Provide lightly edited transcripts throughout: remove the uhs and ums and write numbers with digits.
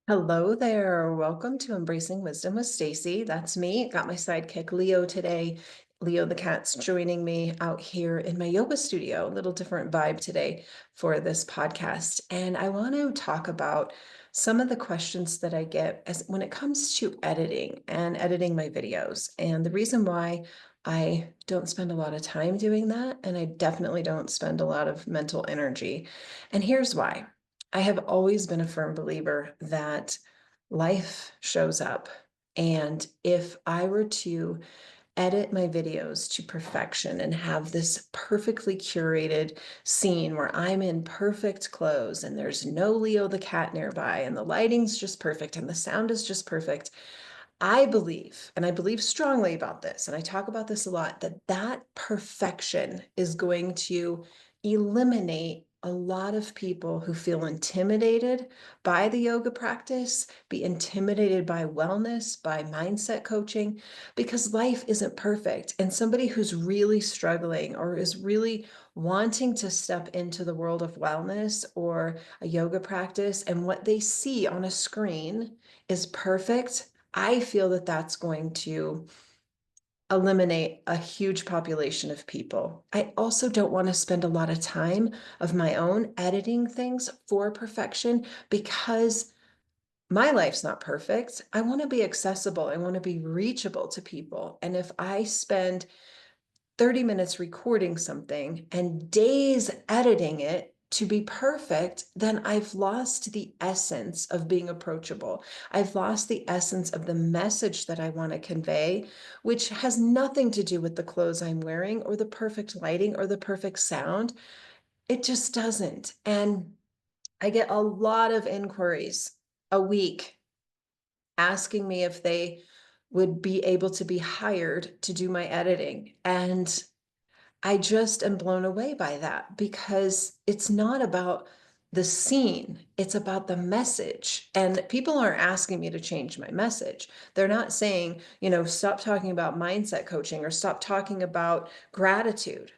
Hello there. Welcome to Embracing Wisdom with Stacie. That's me. Got my sidekick Leo today. Leo the cat's joining me out here in my yoga studio. A little different vibe today for this podcast. And I want to talk about some of the questions that I get as when it comes to editing and editing my videos. And the reason why I don't spend a lot of time doing that, and I definitely don't spend a lot of mental energy. And here's why. I have always been a firm believer that life shows up. And if I were to edit my videos to perfection and have this perfectly curated scene where I'm in perfect clothes and there's no Leo the cat nearby and the lighting's just perfect and the sound is just perfect, I believe, and I believe strongly about this, and I talk about this a lot, that that perfection is going to eliminate a lot of people who feel intimidated by the yoga practice, be intimidated by wellness, by mindset coaching, because life isn't perfect. And somebody who's really struggling or is really wanting to step into the world of wellness or a yoga practice, and what they see on a screen is perfect. I feel that that's going to eliminate a huge population of people. I also don't want to spend a lot of time of my own editing things for perfection because my life's not perfect. I want to be accessible. I want to be reachable to people. And if I spend 30 minutes recording something and days editing it to be perfect, then I've lost the essence of being approachable. I've lost the essence of the message that I want to convey, which has nothing to do with the clothes I'm wearing or the perfect lighting or the perfect sound. It just doesn't. And I get a lot of inquiries a week asking me if they would be able to be hired to do my editing. And I just am blown away by that because it's not about the scene, it's about the message. And people aren't asking me to change my message. They're not saying, stop talking about mindset coaching or stop talking about gratitude.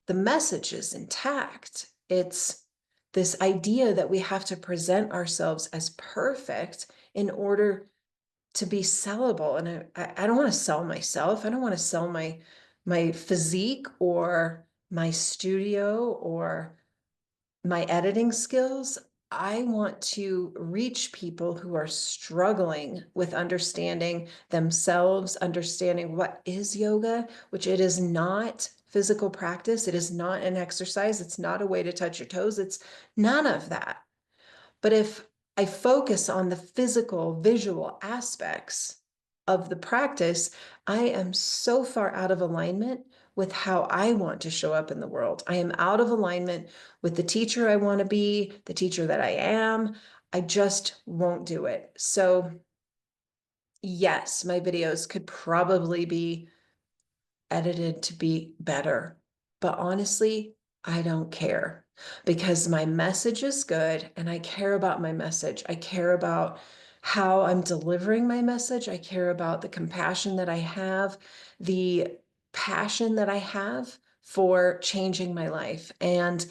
The message is intact. It's this idea that we have to present ourselves as perfect in order to be sellable. And I don't want to sell myself. I don't want to sell my physique or my studio or my editing skills. I want to reach people who are struggling with understanding themselves, understanding what is yoga, which it is not physical practice. It is not an exercise. It's not a way to touch your toes. It's none of that. But if I focus on the physical, visual aspects of the practice, I am so far out of alignment with how I want to show up in the world. I am out of alignment with the teacher I want to be, the teacher that I am. I just won't do it. So, yes, my videos could probably be edited to be better. But honestly, I don't care because my message is good and I care about my message. I care about how I'm delivering my message. I care about the compassion that I have, the passion that I have for changing my life. And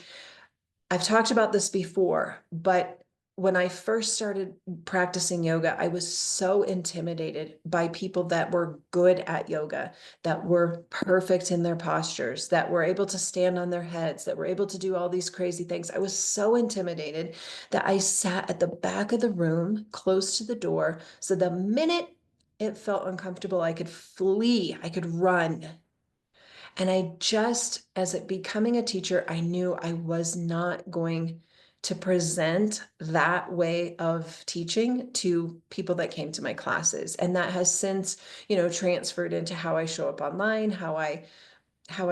I've talked about this before, but when I first started practicing yoga, I was so intimidated by people that were good at yoga, that were perfect in their postures, that were able to stand on their heads, that were able to do all these crazy things. I was so intimidated that I sat at the back of the room, close to the door. So the minute it felt uncomfortable, I could flee, I could run. And I just, as it becoming a teacher, I knew I was not going to present that way of teaching to people that came to my classes. And that has since, transferred into how I show up online, how I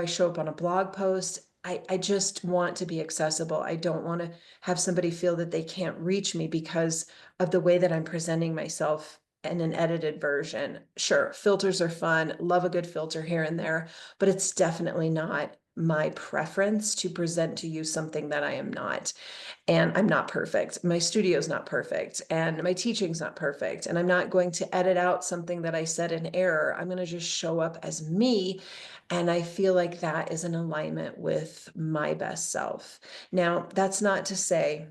show up on a blog post. I just want to be accessible. I don't want to have somebody feel that they can't reach me because of the way that I'm presenting myself in an edited version. Sure, filters are fun, love a good filter here and there, but it's definitely not my preference to present to you something that I am not. And I'm not perfect. My studio's not perfect and my teaching's not perfect. And I'm not going to edit out something that I said in error. I'm going to just show up as me. And I feel like that is in alignment with my best self. Now, that's not to say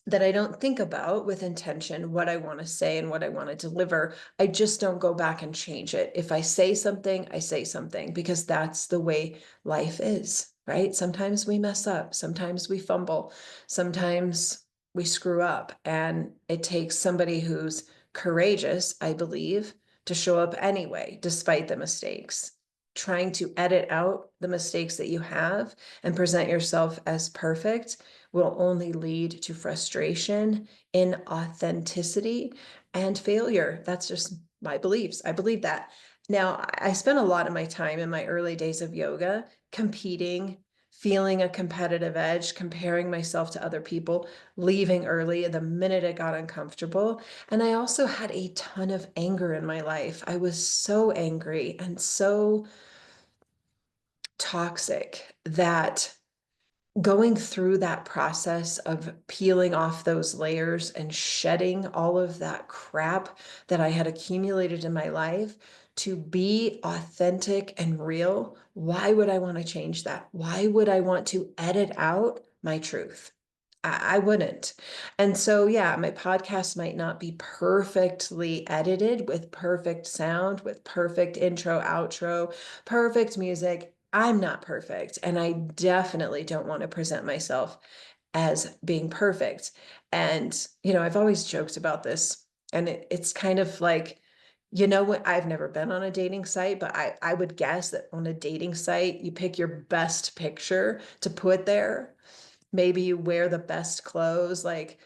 that I don't think about with intention what I want to say and what I want to deliver. I just don't go back and change it. If I say something, I say something, because that's the way life is, right? Sometimes we mess up, sometimes we fumble, sometimes we screw up, and it takes somebody who's courageous, I believe, to show up anyway, despite the mistakes. Trying to edit out the mistakes that you have and present yourself as perfect will only lead to frustration, inauthenticity, and failure. That's just my beliefs. I believe that. Now, I spent a lot of my time in my early days of yoga competing, feeling a competitive edge, comparing myself to other people, leaving early the minute it got uncomfortable. And I also had a ton of anger in my life. I was so angry and so toxic that going through that process of peeling off those layers and shedding all of that crap that I had accumulated in my life to be authentic and real, why would I want to change that? Why would I want to edit out my truth? I wouldn't. And so, yeah, my podcast might not be perfectly edited with perfect sound, with perfect intro, outro, perfect music. I'm not perfect. And I definitely don't want to present myself as being perfect. And, I've always joked about this. And it's kind of like, what? I've never been on a dating site, but I would guess that on a dating site, you pick your best picture to put there. Maybe you wear the best clothes. Like,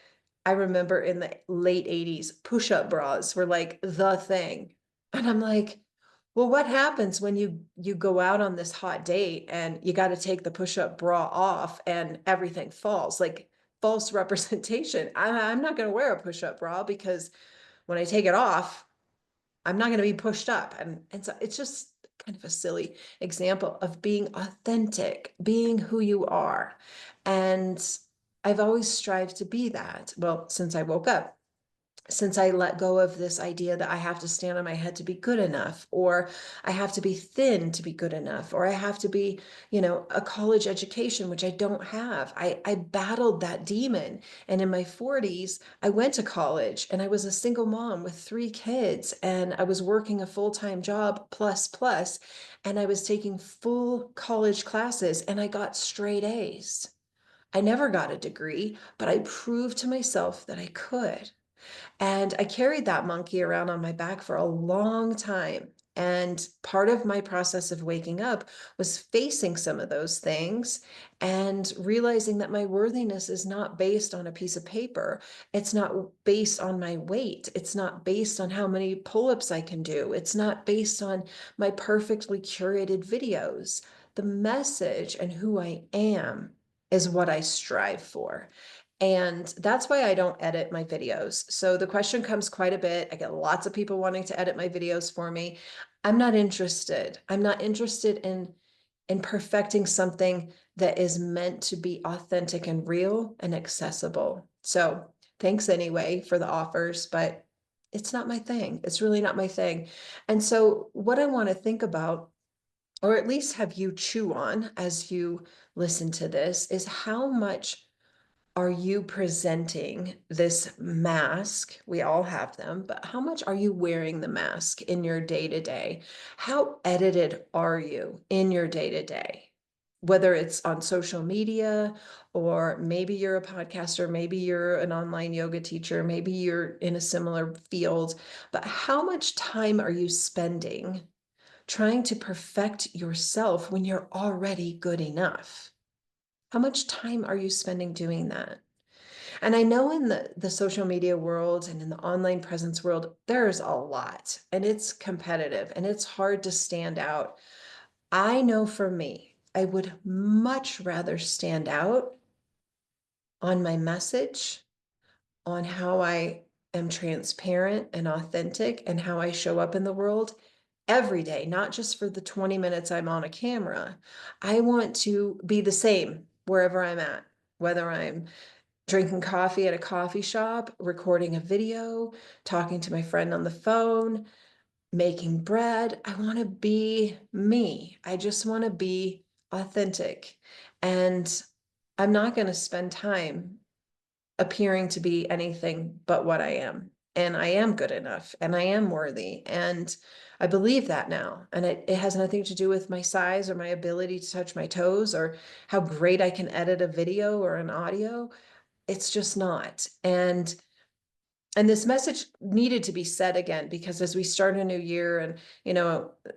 I remember in the late 80s, push-up bras were like the thing. And I'm like, well, what happens when you go out on this hot date and you got to take the push-up bra off and everything falls? Like, false representation. I'm not going to wear a push-up bra because when I take it off, I'm not going to be pushed up. And so it's just kind of a silly example of being authentic, being who you are. And I've always strived to be that. Well, since I woke up, since I let go of this idea that I have to stand on my head to be good enough, or I have to be thin to be good enough, or I have to be, a college education, which I don't have. I battled that demon. And in my 40s, I went to college and I was a single mom with 3 kids, and I was working a full-time job plus, and I was taking full college classes and I got straight A's. I never got a degree, but I proved to myself that I could. And I carried that monkey around on my back for a long time. And part of my process of waking up was facing some of those things and realizing that my worthiness is not based on a piece of paper. It's not based on my weight. It's not based on how many pull-ups I can do. It's not based on my perfectly curated videos. The message and who I am is what I strive for. And that's why I don't edit my videos. So the question comes quite a bit. I get lots of people wanting to edit my videos for me. I'm not interested. I'm not interested in perfecting something that is meant to be authentic and real and accessible. So thanks anyway for the offers, but it's not my thing. It's really not my thing. And so what I want to think about, or at least have you chew on as you listen to this, is how much are you presenting this mask? We all have them, but how much are you wearing the mask in your day to day? How edited are you in your day to day? Whether it's on social media, or maybe you're a podcaster, maybe you're an online yoga teacher, maybe you're in a similar field, but how much time are you spending trying to perfect yourself when you're already good enough? How much time are you spending doing that? And I know in the social media world and in the online presence world, there's a lot and it's competitive and it's hard to stand out. I know for me, I would much rather stand out on my message, on how I am transparent and authentic and how I show up in the world every day, not just for the 20 minutes I'm on a camera. I want to be the same wherever I'm at, whether I'm drinking coffee at a coffee shop, recording a video, talking to my friend on the phone, making bread. I want to be me. I just want to be authentic. And I'm not going to spend time appearing to be anything but what I am. And I am good enough and I am worthy. And I believe that now. And it has nothing to do with my size or my ability to touch my toes or how great I can edit a video or an audio. It's just not. And this message needed to be said again, because as we start a new year and,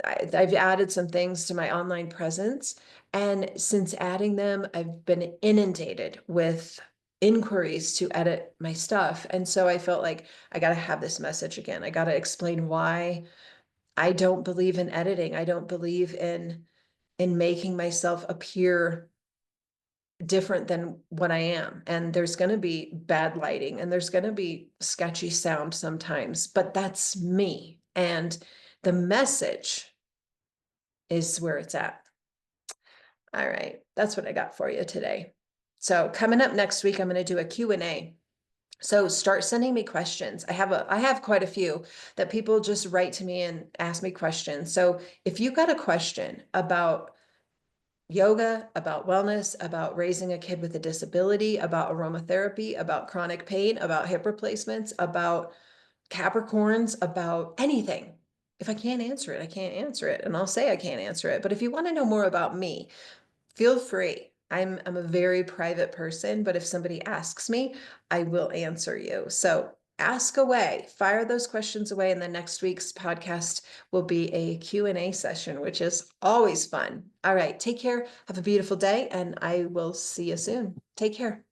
I've added some things to my online presence. And since adding them, I've been inundated with inquiries to edit my stuff. And so I felt like I got to have this message again. I got to explain why I don't believe in editing. I don't believe in making myself appear different than what I am. And there's going to be bad lighting and there's going to be sketchy sound sometimes, but that's me. And the message is where it's at. All right, that's what I got for you today. So coming up next week, I'm going to do a Q&A. So start sending me questions. I have quite a few that people just write to me and ask me questions. So if you got a question about yoga, about wellness, about raising a kid with a disability, about aromatherapy, about chronic pain, about hip replacements, about Capricorns, about anything. If I can't answer it, I can't answer it. And I'll say I can't answer it. But if you want to know more about me, feel free. I'm a very private person, but if somebody asks me, I will answer you. So ask away, fire those questions away. And the next week's podcast will be a Q&A session, which is always fun. All right, take care. Have a beautiful day, and I will see you soon. Take care.